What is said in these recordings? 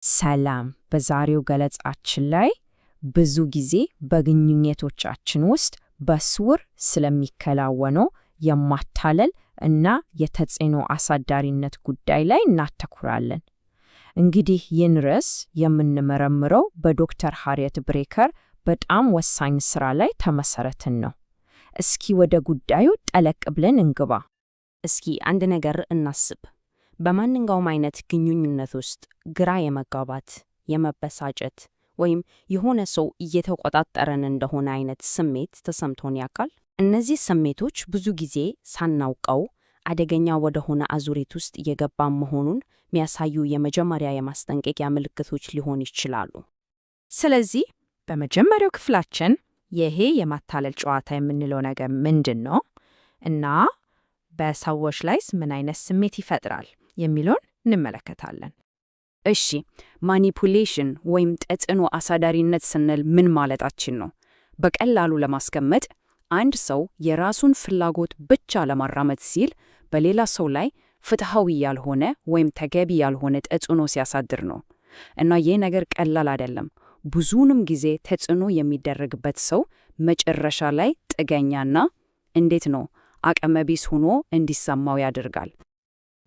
ሰላም በዛሬው ገለጻችን ላይ ብዙ ጊዜ በግንኙነቶቻችን ውስጥ በስውር ስለሚከናወነው የማታለል እና የተጽዕኖ አሳዳሪነት ጉዳይ ላይ እናተኩራለን። እንግዲህ ይህን ርዕስ የምንመረምረው በዶክተር ሃሪየት ብሬከር በጣም ወሳኝ ሥራ ላይ ተመሠርተን ነው። እስኪ ወደ ጉዳዩ ጠለቅ ብለን እንግባ። እስኪ አንድ ነገር እናስብ። በማንኛውም አይነት ግንኙነት ውስጥ ግራ የመጋባት፣ የመበሳጨት ወይም የሆነ ሰው እየተቆጣጠረን እንደሆነ አይነት ስሜት ተሰምቶን ያውቃል? እነዚህ ስሜቶች ብዙ ጊዜ ሳናውቀው አደገኛ ወደሆነ አዙሪት ውስጥ እየገባን መሆኑን የሚያሳዩ የመጀመሪያ የማስጠንቀቂያ ምልክቶች ሊሆኑ ይችላሉ። ስለዚህ በመጀመሪያው ክፍላችን ይሄ የማታለል ጨዋታ የምንለው ነገር ምንድን ነው እና በሰዎች ላይስ ምን አይነት ስሜት ይፈጥራል የሚለውን እንመለከታለን። እሺ፣ ማኒፑሌሽን ወይም ተጽዕኖ አሳዳሪነት ስንል ምን ማለታችን ነው? በቀላሉ ለማስቀመጥ አንድ ሰው የራሱን ፍላጎት ብቻ ለማራመድ ሲል በሌላ ሰው ላይ ፍትሐዊ ያልሆነ ወይም ተገቢ ያልሆነ ተጽዕኖ ሲያሳድር ነው። እና ይህ ነገር ቀላል አይደለም። ብዙውንም ጊዜ ተጽዕኖ የሚደረግበት ሰው መጨረሻ ላይ ጥገኛና እንዴት ነው አቅመ ቢስ ሆኖ እንዲሰማው ያደርጋል።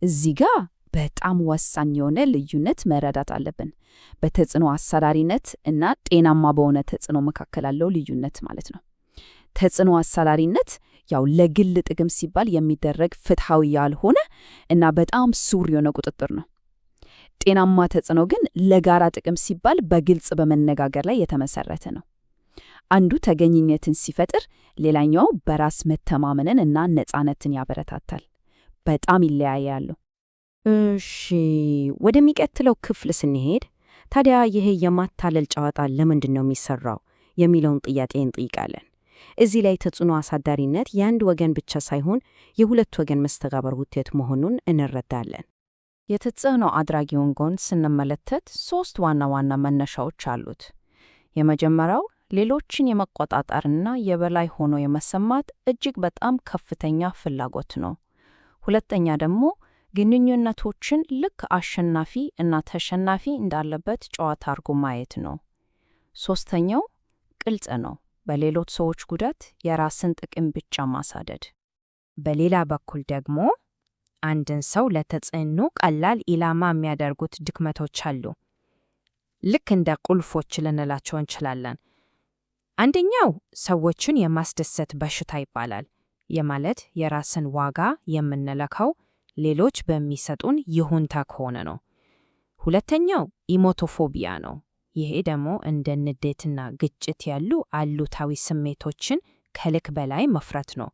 እዚህ ጋር በጣም ወሳኝ የሆነ ልዩነት መረዳት አለብን። በተጽዕኖ አሳዳሪነት እና ጤናማ በሆነ ተጽዕኖ መካከል ያለው ልዩነት ማለት ነው። ተጽዕኖ አሳዳሪነት ያው ለግል ጥቅም ሲባል የሚደረግ ፍትሐዊ ያልሆነ እና በጣም ስውር የሆነ ቁጥጥር ነው። ጤናማ ተጽዕኖ ግን ለጋራ ጥቅም ሲባል በግልጽ በመነጋገር ላይ የተመሰረተ ነው። አንዱ ተገኝነትን ሲፈጥር፣ ሌላኛው በራስ መተማመንን እና ነፃነትን ያበረታታል። በጣም ይለያያሉ። እሺ፣ ወደሚቀጥለው ክፍል ስንሄድ ታዲያ ይሄ የማታለል ጨዋታ ለምንድን ነው የሚሰራው የሚለውን ጥያቄ እንጠይቃለን። እዚህ ላይ ተጽዕኖ አሳዳሪነት የአንድ ወገን ብቻ ሳይሆን የሁለት ወገን መስተጋብር ውጤት መሆኑን እንረዳለን። የተጽዕኖ አድራጊውን ጎን ስንመለከት ሶስት ዋና ዋና መነሻዎች አሉት። የመጀመሪያው ሌሎችን የመቆጣጠርና የበላይ ሆኖ የመሰማት እጅግ በጣም ከፍተኛ ፍላጎት ነው። ሁለተኛ ደግሞ ግንኙነቶችን ልክ አሸናፊ እና ተሸናፊ እንዳለበት ጨዋታ አድርጎ ማየት ነው። ሶስተኛው ግልጽ ነው፣ በሌሎች ሰዎች ጉዳት የራስን ጥቅም ብቻ ማሳደድ። በሌላ በኩል ደግሞ አንድን ሰው ለተጽዕኖ ቀላል ኢላማ የሚያደርጉት ድክመቶች አሉ። ልክ እንደ ቁልፎች ልንላቸው እንችላለን። አንደኛው ሰዎችን የማስደሰት በሽታ ይባላል። የማለት የራስን ዋጋ የምንለካው ሌሎች በሚሰጡን ይሁንታ ከሆነ ነው። ሁለተኛው ኢሞቶፎቢያ ነው። ይሄ ደግሞ እንደ ንዴትና ግጭት ያሉ አሉታዊ ስሜቶችን ከልክ በላይ መፍራት ነው።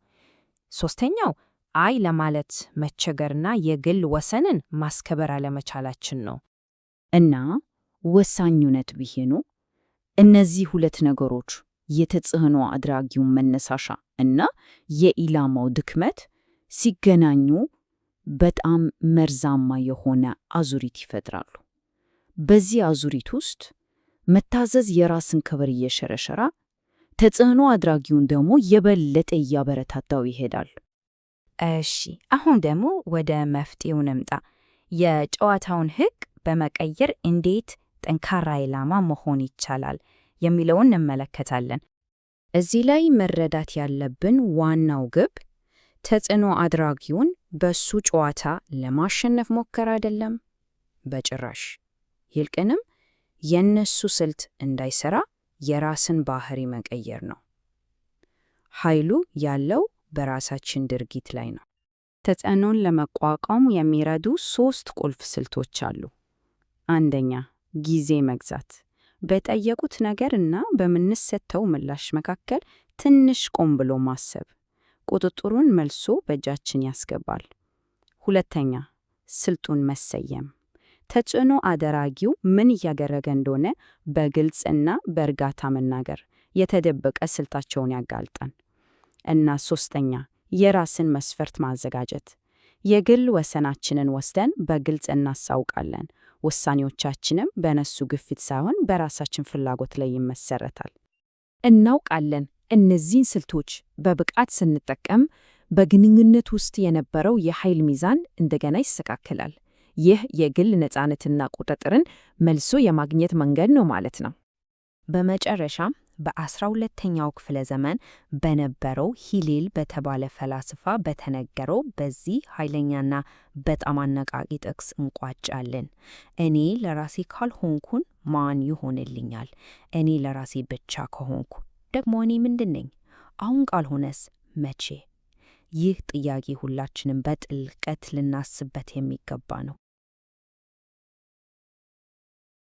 ሶስተኛው አይ ለማለት መቸገርና የግል ወሰንን ማስከበር አለመቻላችን ነው። እና ወሳኙነት ቢሆኑ እነዚህ ሁለት ነገሮች የተጽዕኖ አድራጊውን መነሳሻ እና የኢላማው ድክመት ሲገናኙ በጣም መርዛማ የሆነ አዙሪት ይፈጥራሉ። በዚህ አዙሪት ውስጥ መታዘዝ የራስን ክብር እየሸረሸረ፣ ተጽዕኖ አድራጊውን ደግሞ የበለጠ እያበረታታው ይሄዳል። እሺ፣ አሁን ደግሞ ወደ መፍትሄው እንምጣ። የጨዋታውን ሕግ በመቀየር እንዴት ጠንካራ ኢላማ መሆን ይቻላል የሚለውን እንመለከታለን። እዚህ ላይ መረዳት ያለብን ዋናው ግብ ተጽዕኖ አድራጊውን በሱ ጨዋታ ለማሸነፍ ሞከር አይደለም፣ በጭራሽ። ይልቁንም የነሱ ስልት እንዳይሰራ የራስን ባህሪ መቀየር ነው። ኃይሉ ያለው በራሳችን ድርጊት ላይ ነው። ተጽዕኖን ለመቋቋም የሚረዱ 3 ቁልፍ ስልቶች አሉ። አንደኛ፣ ጊዜ መግዛት። በጠየቁት ነገር እና በምንሰጠው ምላሽ መካከል ትንሽ ቆም ብሎ ማሰብ ቁጥጥሩን መልሶ በእጃችን ያስገባል። ሁለተኛ፣ ስልቱን መሰየም። ተጽዕኖ አድራጊው ምን እያደረገ እንደሆነ በግልጽና በእርጋታ መናገር የተደበቀ ስልታቸውን ያጋልጣል። እና ሶስተኛ፣ የራስን መስፈርት ማዘጋጀት። የግል ወሰናችንን ወስደን በግልጽ እናሳውቃለን። ውሳኔዎቻችንም በነሱ ግፊት ሳይሆን በራሳችን ፍላጎት ላይ ይመሰረታል። እናውቃለን እነዚህን ስልቶች በብቃት ስንጠቀም በግንኙነት ውስጥ የነበረው የኃይል ሚዛን እንደገና ይስተካከላል። ይህ የግል ነፃነትና ቁጥጥርን መልሶ የማግኘት መንገድ ነው ማለት ነው። በመጨረሻም በ12ኛው ክፍለ ዘመን በነበረው ሂሌል በተባለ ፈላስፋ በተነገረው በዚህ ኃይለኛና በጣም አነቃቂ ጥቅስ እንቋጫለን። እኔ ለራሴ ካልሆንኩን ማን ይሆንልኛል? እኔ ለራሴ ብቻ ከሆንኩ ደግሞ እኔ ምንድን ነኝ? አሁን ካልሆነስ መቼ? ይህ ጥያቄ ሁላችንም በጥልቀት ልናስበት የሚገባ ነው።